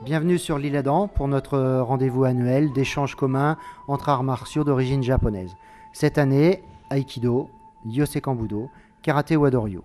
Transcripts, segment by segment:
Bienvenue sur l'île Adam pour notre rendez-vous annuel d'échanges communs entre arts martiaux d'origine japonaise. Cette année, Aikido, Ryosekan Budo, Karaté Wadoryu.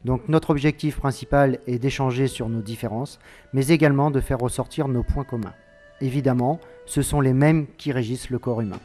Donc notre objectif principal est d'échanger sur nos différences, mais également de faire ressortir nos points communs. Évidemment, ce sont les mêmes qui régissent le corps humain.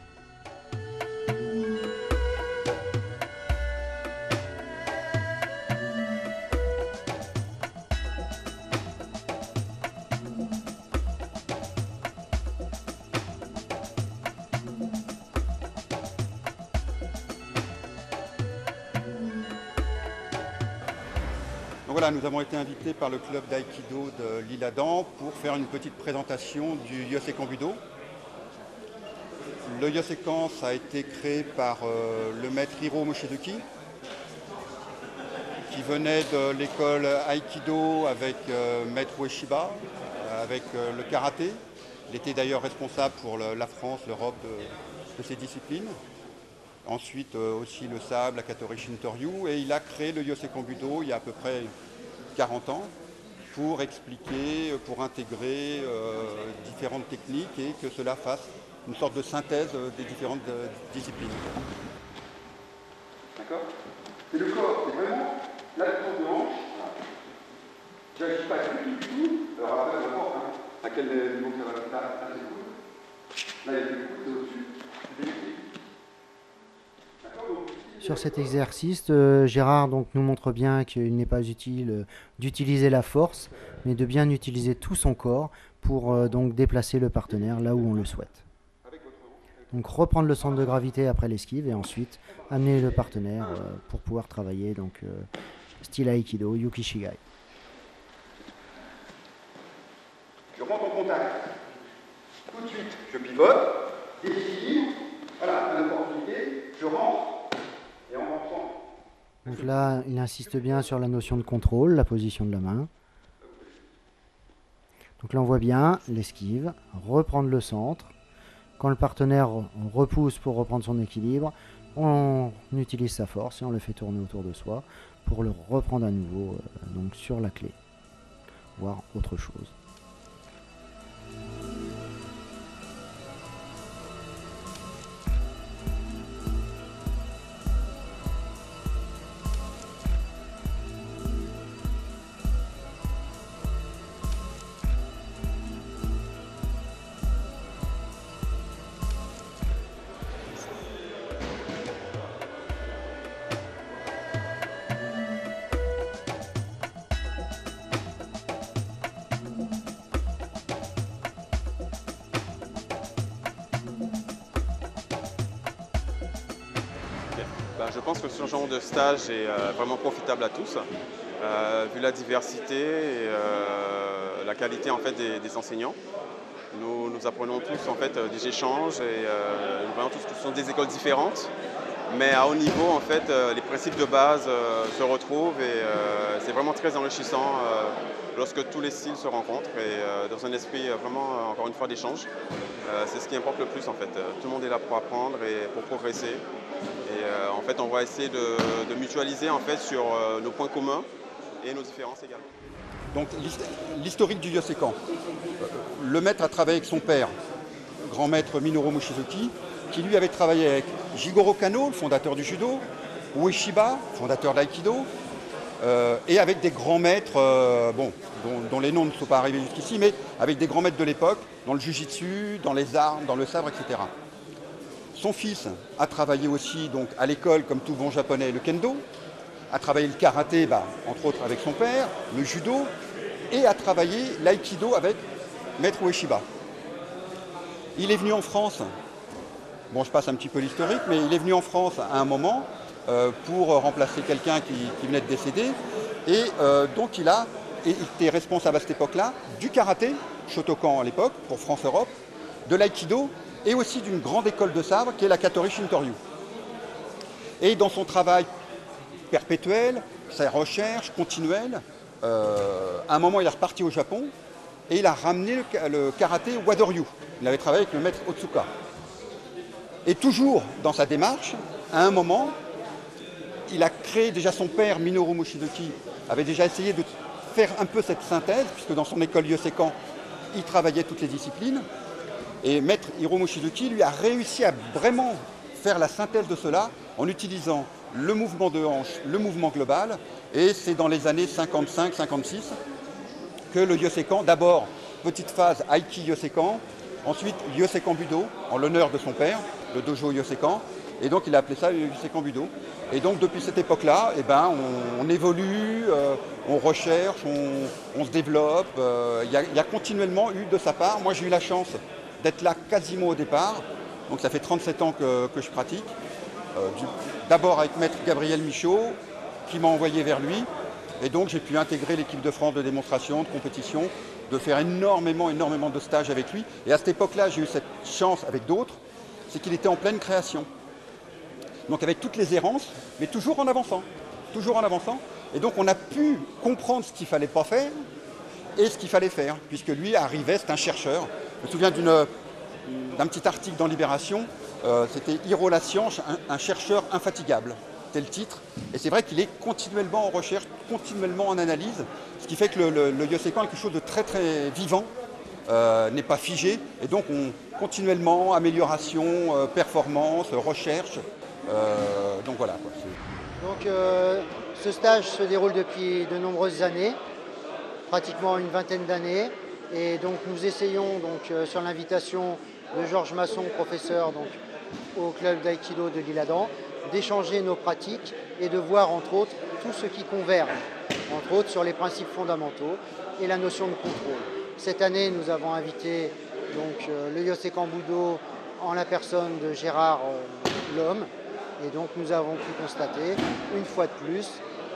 Donc voilà, nous avons été invités par le club d'aïkido de l'île Adam pour faire une petite présentation du Ryosekan Budo. Le Ryosekan, ça a été créé par le maître Hiro Moshizuki, qui venait de l'école aïkido avec maître Ueshiba, avec le karaté. Il était d'ailleurs responsable pour la France, l'Europe de ces disciplines. Ensuite aussi le sable, la Katori Shintoryu, et il a créé le Ryosekan Budo il y a à peu près 40 ans pour expliquer, pour intégrer différentes techniques et que cela fasse une sorte de synthèse des différentes disciplines. D'accord ? Et le corps, c'est vraiment la tour de hanche. Je n'agis pas du tout. Alors après, on va voir à quel niveau ça va être là, c'est cool. Là, il y a des coups, c'est au-dessus. C'est des Sur cet exercice, Gérard donc, nous montre bien qu'il n'est pas utile d'utiliser la force, mais de bien utiliser tout son corps pour donc déplacer le partenaire là où on le souhaite. Donc reprendre le centre de gravité après l'esquive et ensuite amener le partenaire pour pouvoir travailler donc style Aikido, Yukishigai. Je rentre en contact. Tout de suite, je pivote, déséquilibre, voilà, une opportunité, je rentre. Et en rentrant. Donc là, il insiste bien sur la notion de contrôle, la position de la main. Donc là, on voit bien l'esquive, reprendre le centre. Quand le partenaire repousse pour reprendre son équilibre, on utilise sa force et on le fait tourner autour de soi pour le reprendre à nouveau donc sur la clé, voire autre chose. Je pense que ce genre de stage est vraiment profitable à tous, vu la diversité et la qualité en fait, des enseignants. Nous apprenons tous en fait, des échanges et nous voyons tous que ce sont des écoles différentes, mais à haut niveau, en fait, les principes de base se retrouvent et c'est vraiment très enrichissant lorsque tous les styles se rencontrent et dans un esprit vraiment, encore une fois, d'échange. C'est ce qui importe le plus en fait. Tout le monde est là pour apprendre et pour progresser. Et en fait, on va essayer de mutualiser en fait, sur nos points communs et nos différences également. Donc l'historique du Ryosekan. Le maître a travaillé avec son père, grand maître Minoru Mochizuki, qui lui avait travaillé avec Jigoro Kano, le fondateur du judo, Ueshiba, fondateur de l'aïkido, et avec des grands maîtres, dont les noms ne sont pas arrivés jusqu'ici, mais avec des grands maîtres de l'époque, dans le jujitsu, dans les armes, dans le sabre, etc. Son fils a travaillé aussi donc, à l'école, comme tout bon japonais, le kendo, a travaillé le karaté, entre autres avec son père, le judo, et a travaillé l'aïkido avec maître Ueshiba. Il est venu en France, bon je passe un petit peu l'historique, mais il est venu en France à un moment pour remplacer quelqu'un qui venait de décéder, et donc il a été responsable à cette époque-là du karaté, Shotokan à l'époque, pour France-Europe, de l'aïkido, et aussi d'une grande école de sabre qui est la Katori Shintoryu. Et dans son travail perpétuel, sa recherche continuelle, à un moment il est reparti au Japon et il a ramené le karaté Wadoryu. Il avait travaillé avec le maître Otsuka. Et toujours dans sa démarche, à un moment, il a créé déjà son père Minoru Mochizuki avait déjà essayé de faire un peu cette synthèse, puisque dans son école Ryosekan, il travaillait toutes les disciplines. Et maître Hiro Mochizuki lui a réussi à vraiment faire la synthèse de cela en utilisant le mouvement de hanche, le mouvement global. Et c'est dans les années 55-56 que le Yosekan, d'abord petite phase Aiki Yosekan, ensuite Yosekan Budo, en l'honneur de son père, le dojo Yosekan. Et donc il a appelé ça Yosekan Budo. Et donc depuis cette époque-là, eh ben, on évolue, on recherche, on se développe. Il y a continuellement eu de sa part, moi j'ai eu la chance d'être là quasiment au départ, donc ça fait 37 ans que je pratique. D'abord avec maître Gabriel Michaud, qui m'a envoyé vers lui, et donc j'ai pu intégrer l'équipe de France de démonstration, de compétition, de faire énormément de stages avec lui. Et à cette époque-là, j'ai eu cette chance avec d'autres, c'est qu'il était en pleine création. Donc avec toutes les errances, mais toujours en avançant. Et donc on a pu comprendre ce qu'il ne fallait pas faire et ce qu'il fallait faire, puisque lui arrivait, c'est un chercheur. Je me souviens d'un petit article dans Libération, c'était Hiro la science, un chercheur infatigable. C'était le titre. Et c'est vrai qu'il est continuellement en recherche, continuellement en analyse, ce qui fait que le Yosekan est quelque chose de très très vivant, n'est pas figé. Et donc continuellement, amélioration, performance, recherche. Donc voilà. Donc ce stage se déroule depuis de nombreuses années, pratiquement une vingtaine d'années. Et donc nous essayons, donc, sur l'invitation de Georges Masson, professeur donc, au club d'aïkido de l'Isle-Adam, d'échanger nos pratiques et de voir entre autres tout ce qui converge, entre autres sur les principes fondamentaux et la notion de contrôle. Cette année, nous avons invité donc, le Yosekan Budo en la personne de Gérard L'Homme. Et donc nous avons pu constater, une fois de plus,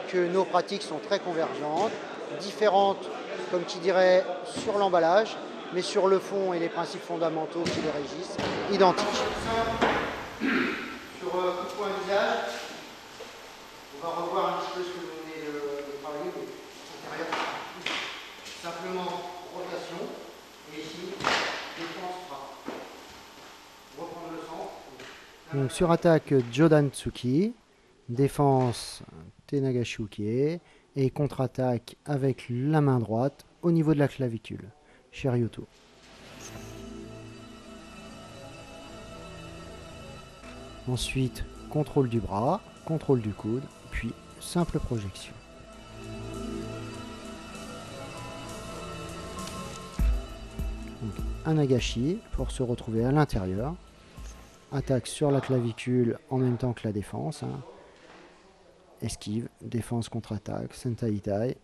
que nos pratiques sont très convergentes, différentes, comme tu dirais, sur l'emballage, mais sur le fond et les principes fondamentaux qui les régissent, identiques. Sur coup de poing visage, on va revoir un petit peu ce que vous venez de travailler, mais antérieur. Simplement rotation, et ici, défense frappe. Reprendre le centre. Donc sur attaque Jodan Tsuki, défense Tenaga Shukie et contre-attaque avec la main droite au niveau de la clavicule, Shiryuto. Ensuite, contrôle du bras, contrôle du coude, puis simple projection. Donc, un Nagashi pour se retrouver à l'intérieur. Attaque sur la clavicule en même temps que la défense. Esquive, défense contre-attaque, Sentai Tai.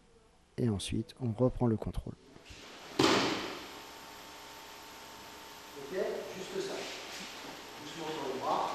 Et ensuite, on reprend le contrôle. Ok, juste ça. Doucement sur le bras.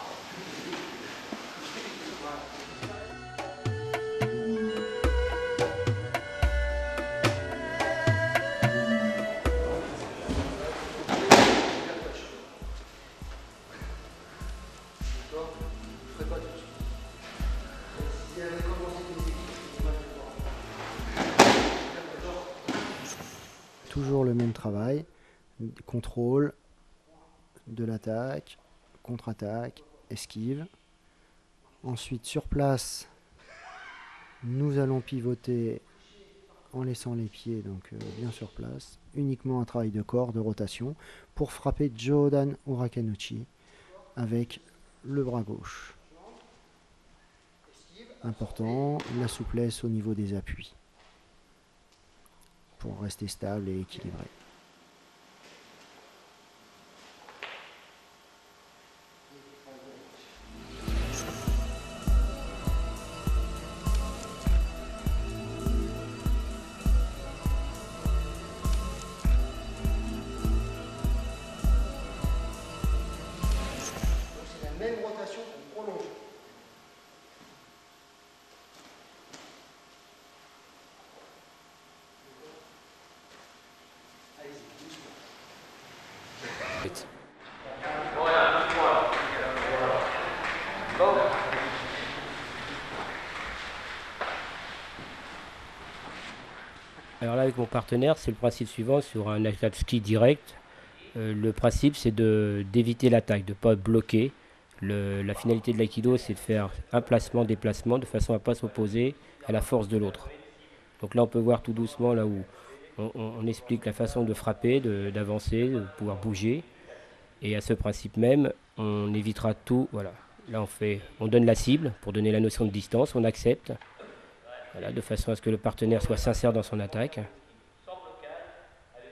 Toujours le même travail, contrôle de l'attaque, contre-attaque, esquive. Ensuite sur place, nous allons pivoter en laissant les pieds donc bien sur place. Uniquement un travail de corps, de rotation, pour frapper Jodan Urakanuchi avec le bras gauche. Important, la souplesse au niveau des appuis, pour rester stable et équilibré. C'est la même rotation qu'on prolonge. Alors là, avec mon partenaire, c'est le principe suivant sur un Akatsuki direct. Le principe, c'est d'éviter l'attaque, de ne pas bloquer. La finalité de l'aïkido, c'est de faire un placement, déplacement, de façon à ne pas s'opposer à la force de l'autre. Donc là, on peut voir tout doucement, là où On explique la façon de frapper, d'avancer, de pouvoir bouger. Et à ce principe même, on évitera tout. Voilà. Là, on donne la cible pour donner la notion de distance, on accepte, voilà, de façon à ce que le partenaire soit sincère dans son attaque,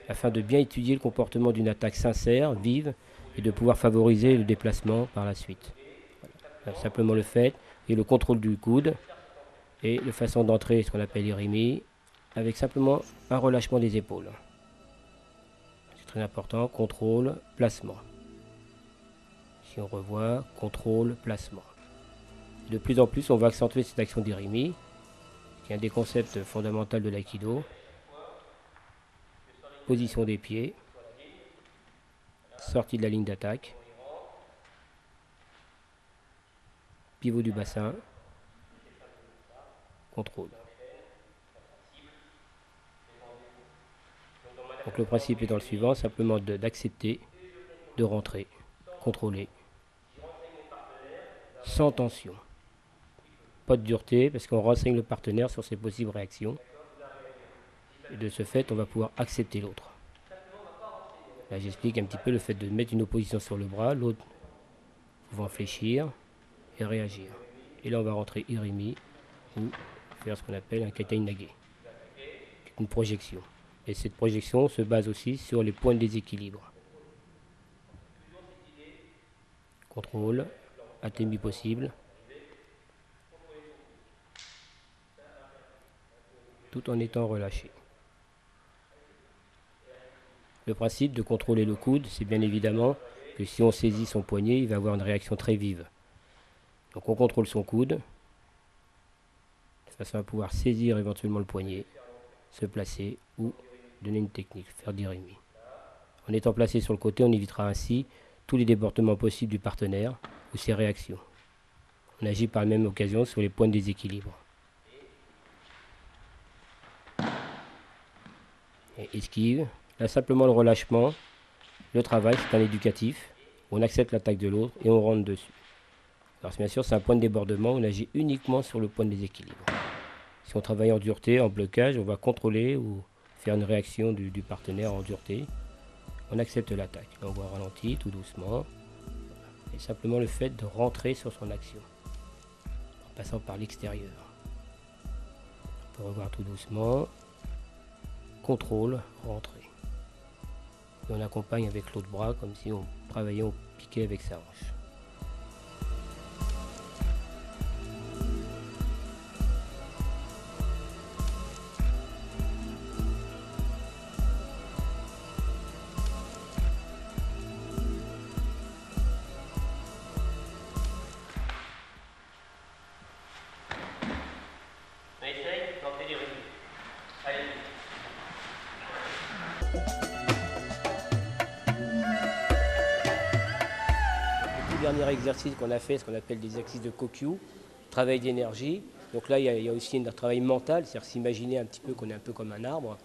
afin de bien étudier le comportement d'une attaque sincère, vive, et de pouvoir favoriser le déplacement par la suite. Voilà. Simplement le fait, et le contrôle du coude, et de façon d'entrer, ce qu'on appelle irimi, avec simplement un relâchement des épaules. C'est très important, contrôle, placement. Si on revoit, contrôle, placement. De plus en plus, on va accentuer cette action d'irimi, qui est un des concepts fondamentaux de l'aïkido. Position des pieds, sortie de la ligne d'attaque, pivot du bassin, contrôle. Donc le principe est dans le suivant, simplement d'accepter, de rentrer, contrôler, sans tension. Pas de dureté, parce qu'on renseigne le partenaire sur ses possibles réactions. Et de ce fait, on va pouvoir accepter l'autre. Là, j'explique un petit peu le fait de mettre une opposition sur le bras, l'autre pouvant fléchir et réagir. Et là, on va rentrer irimi, ou faire ce qu'on appelle un katai nage, une projection. Et cette projection se base aussi sur les points de déséquilibre. Contrôle, atténué possible, tout en étant relâché. Le principe de contrôler le coude, c'est bien évidemment que si on saisit son poignet, il va avoir une réaction très vive. Donc on contrôle son coude, de façon à pouvoir saisir éventuellement le poignet, se placer ou donner une technique, faire d'irimi. En étant placé sur le côté, on évitera ainsi tous les débordements possibles du partenaire ou ses réactions. On agit par la même occasion sur les points de déséquilibre. Et esquive, là simplement le relâchement, le travail, c'est un éducatif. On accepte l'attaque de l'autre et on rentre dessus. Alors bien sûr, c'est un point de débordement, on agit uniquement sur le point de déséquilibre. Si on travaille en dureté, en blocage, on va contrôler ou faire une réaction du partenaire en dureté. On accepte l'attaque. On voit ralenti tout doucement. Et simplement le fait de rentrer sur son action, en passant par l'extérieur. On peut revoir tout doucement. Contrôle, rentrée. Et on accompagne avec l'autre bras comme si on travaillait, on piquait avec sa hanche. Dernier exercice qu'on a fait, ce qu'on appelle des exercices de Kokyu, travail d'énergie. Donc là, il y a aussi un travail mental, c'est-à-dire s'imaginer un petit peu qu'on est un peu comme un arbre.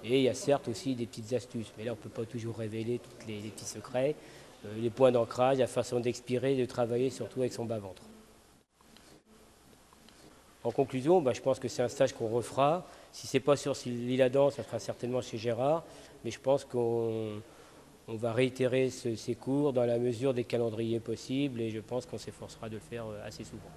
Et il y a certes aussi des petites astuces, mais là, on ne peut pas toujours révéler tous les petits secrets. Les points d'ancrage, la façon d'expirer, de travailler surtout avec son bas-ventre. En conclusion, je pense que c'est un stage qu'on refera. Si ce n'est pas sur l'île Adam, ça sera certainement chez Gérard, mais je pense qu'on va réitérer ces cours dans la mesure des calendriers possibles et je pense qu'on s'efforcera de le faire assez souvent.